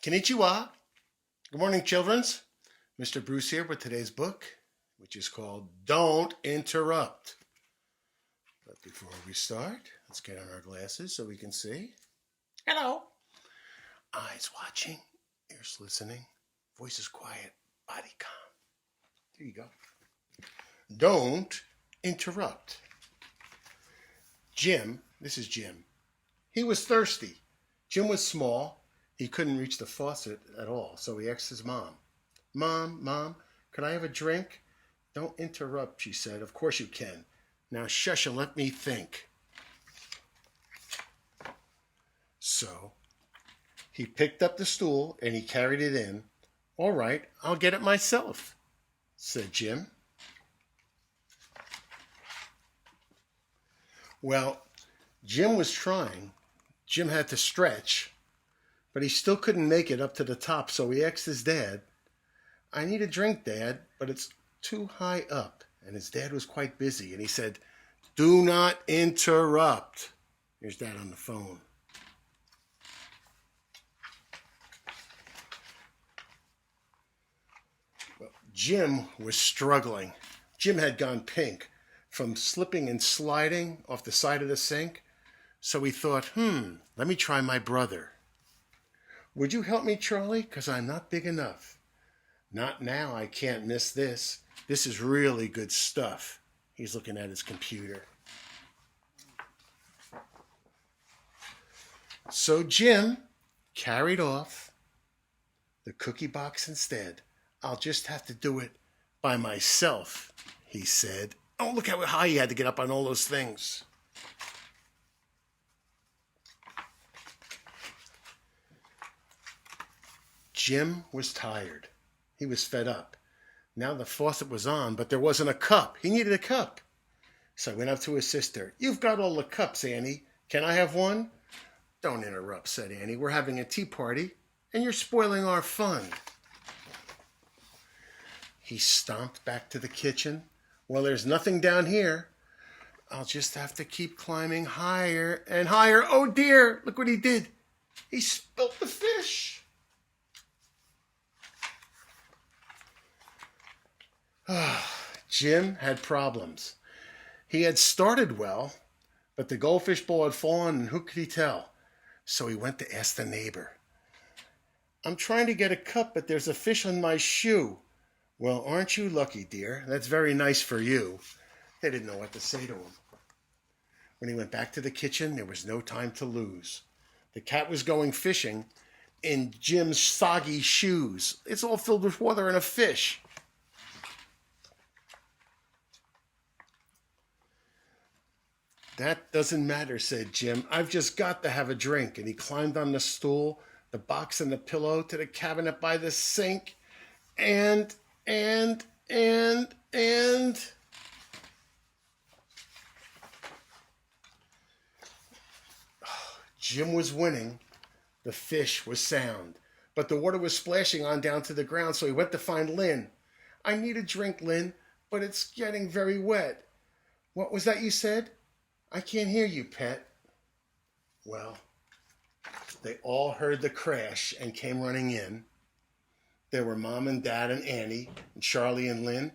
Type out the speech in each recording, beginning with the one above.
Konnichiwa. Good morning, childrens. Mr. Bruce here with today's book, which is called Don't Interrupt. But before we start, let's get on our glasses so we can see. Hello. Eyes watching, ears listening, voices quiet, body calm. Here you go. Don't interrupt. Jim, this is Jim. He was thirsty. Jim was small. He couldn't reach the faucet at all, so he asked his mom. Mom, could I have a drink? Don't interrupt, she said. Of course you can. Now shush and let me think. So he picked up the stool and he carried it in. All right, I'll get it myself, said Jim. Well, Jim was trying. Jim had to stretch, but he still couldn't make it up to the top, so he asked his dad, I need a drink, Dad, but it's too high up. And his dad was quite busy, and he said, do not interrupt. Here's Dad on the phone. Well, Jim was struggling. Jim had gone pink from slipping and sliding off the side of the sink. So he thought, let me try my brother. Would you help me, Charlie? Because I'm not big enough. Not now. I can't miss this. This is really good stuff. He's looking at his computer. So Jim carried off the cookie box instead. I'll just have to do it by myself, he said. Oh, look how high he had to get up on all those things. Jim was tired. He was fed up. Now the faucet was on, but there wasn't a cup. He needed a cup. So I went up to his sister. You've got all the cups, Annie. Can I have one? Don't interrupt, said Annie. We're having a tea party, and you're spoiling our fun. He stomped back to the kitchen. Well, there's nothing down here. I'll just have to keep climbing higher and higher. Oh, dear. Look what he did. He spilt the fish. Jim had problems. He had started well, but the goldfish bowl had fallen, and who could he tell? So he went to ask the neighbor. I'm trying to get a cup, but there's a fish on my shoe. Well, aren't you lucky, dear? That's very nice for you. They didn't know what to say to him. When he went back to the kitchen, there was no time to lose. The cat was going fishing in Jim's soggy shoes. It's all filled with water and a fish. That doesn't matter, said Jim. I've just got to have a drink. And he climbed on the stool, the box and the pillow to the cabinet by the sink. And Jim was winning. The fish was sound. But the water was splashing on down to the ground, so he went to find Lynn. I need a drink, Lynn, but it's getting very wet. What was that you said? I can't hear you, pet. Well, they all heard the crash and came running in. There were Mom and Dad and Annie and Charlie and Lynn.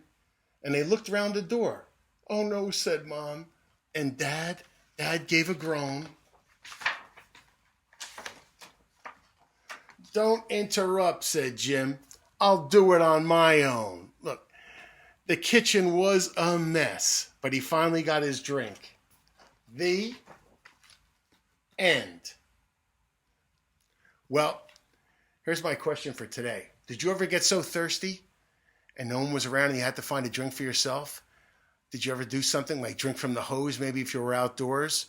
And they looked round the door. Oh, no, said Mom. And Dad gave a groan. Don't interrupt, said Jim. I'll do it on my own. Look, the kitchen was a mess, but he finally got his drink. The end. Well, here's my question for today. Did you ever get so thirsty and no one was around and you had to find a drink for yourself? Did you ever do something like drink from the hose, maybe if you were outdoors,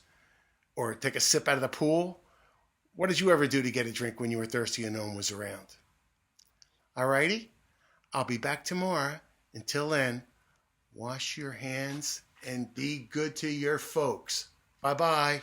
or take a sip out of the pool? What did you ever do to get a drink when you were thirsty and no one was around? Alrighty, I'll be back tomorrow. Until then, wash your hands and be good to your folks. Bye-bye.